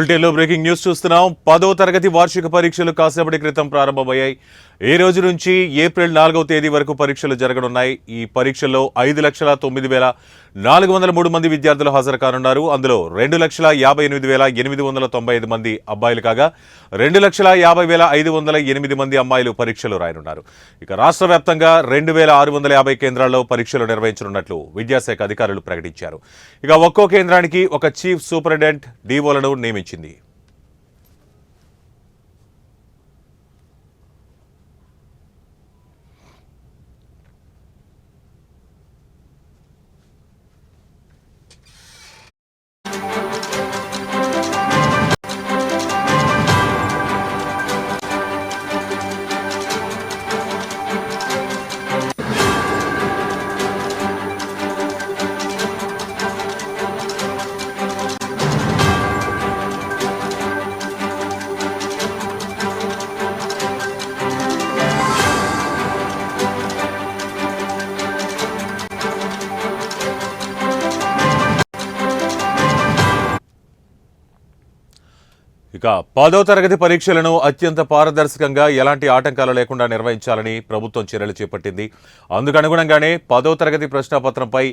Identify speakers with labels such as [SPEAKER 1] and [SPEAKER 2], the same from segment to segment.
[SPEAKER 1] బులెటిన్లో breaking news చూస్తున్నాం. 10వ తరగతి వార్షిక పరీక్షలు కాసేపటి క్రితం ప్రారంభమయ్యాయి. ఈ రోజు నుంచి ఏప్రిల్ 4వ తేదీ వరకు పరీక్షలు జరగనున్నాయి. ఈ పరీక్షల్లో 5,09,403 మంది విద్యార్థులు హాజరు కానున్నారు. అందులో 2,58,895 మంది అబ్బాయిలు కాగా 2,50,508 మంది అమ్మాయిలు పరీక్షలు రాయనున్నారు. ఇక రాష్ట్ర వ్యాప్తంగా 2,650 కేంద్రాల్లో పరీక్షలు నిర్వహించనున్నట్లు విద్యాశాఖ అధికారులు ప్రకటించారు. ఇక ఒక్కో కేంద్రానికి ఒక చీఫ్ సూపరింటెండెంట్ డీఓలను నియమించింది. ఇక 10వ తరగతి పరీక్షలను అత్యంత పారదర్శకంగా ఎలాంటి ఆటంకాలు లేకుండా నిర్వహించాలని ప్రభుత్వం చర్యలు చేపట్టింది. అందుకు అనుగుణంగానే 10వ తరగతి ప్రశ్నాపత్రంపై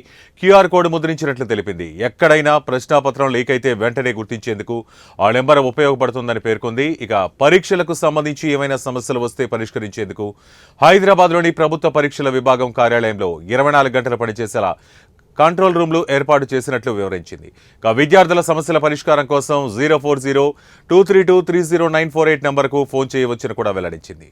[SPEAKER 1] క్యూఆర్ కోడ్ ముద్రించినట్లు తెలిపింది. ఎక్కడైనా ప్రశ్నాపత్రం లీక్ అయితే వెంటనే గుర్తించేందుకు ఆ నెంబర్ ఉపయోగపడుతుందని పేర్కొంది. ఇక పరీక్షలకు సంబంధించి ఏమైనా సమస్యలు వస్తే పరిష్కరించేందుకు హైదరాబాద్లోని ప్రభుత్వ పరీక్షల విభాగం కార్యాలయంలో 24 గంటలు పనిచేసేలా కంట్రోల్ రూమ్లు ఏర్పాటు చేసినట్లు వివరించింది. విద్యార్థుల సమస్యల పరిష్కారం కోసం 040-232-30948 నంబర్కు ఫోన్ చేయవచ్చని కూడా వెల్లడించింది.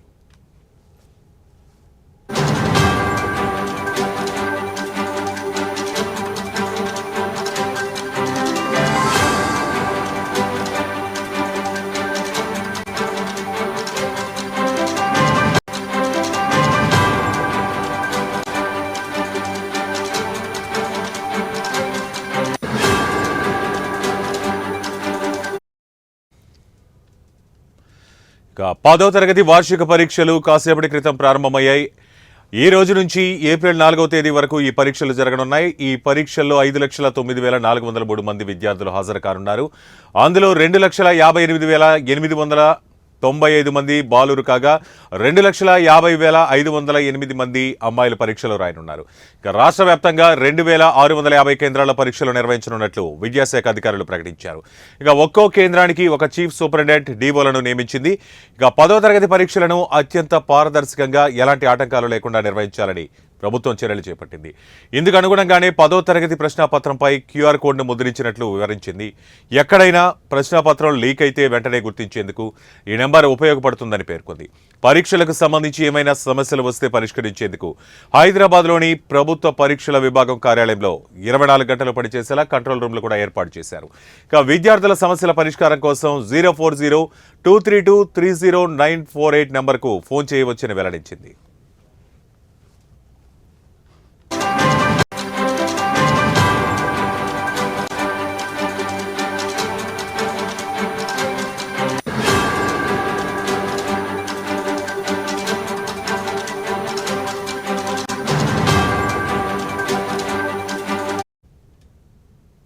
[SPEAKER 1] ఇక 10వ తరగతి వార్షిక పరీక్షలు కాసేపటి క్రితం ప్రారంభమయ్యాయి. ఈ రోజు నుంచి ఏప్రిల్ 4వ తేదీ వరకు ఈ పరీక్షలు జరగనున్నాయి. ఈ పరీక్షల్లో 5,09,403 మంది విద్యార్థులు హాజరు కానున్నారు. అందులో 2,58,895 మంది బాలురు కాగా 2,50,508 మంది అమ్మాయిలు పరీక్షలు రాయనున్నారు. ఇక రాష్ట్ర వ్యాప్తంగా 2,650 కేంద్రాల పరీక్షలు నిర్వహించనున్నట్లు విద్యాశాఖ అధికారులు ప్రకటించారు. ఇక ఒక్కో కేంద్రానికి ఒక చీఫ్ సూపరింటెండెంట్ డీఓలను నియమించింది. ఇక 10వ తరగతి పరీక్షలను అత్యంత పారదర్శకంగా ఎలాంటి ఆటంకాలు లేకుండా నిర్వహించాలని ప్రభుత్వం చర్యలు చేపట్టింది. ఇందుకు అనుగుణంగానే 10వ తరగతి ప్రశ్నాపత్రంపై క్యూఆర్ కోడ్ను ముద్రించినట్లు వివరించింది. ఎక్కడైనా ప్రశ్నాపత్రం లీక్ అయితే వెంటనే గుర్తించేందుకు ఈ నెంబర్ ఉపయోగపడుతుందని పేర్కొంది. పరీక్షలకు సంబంధించి ఏమైనా సమస్యలు వస్తే పరిష్కరించేందుకు హైదరాబాద్లోని ప్రభుత్వ పరీక్షల విభాగం కార్యాలయంలో 24 గంటలు పనిచేసేలా కంట్రోల్ రూమ్లు కూడా ఏర్పాటు చేశారు. ఇక విద్యార్థుల సమస్యల పరిష్కారం కోసం 040-232-30948 నంబర్కు ఫోన్ చేయవచ్చని వెల్లడించింది.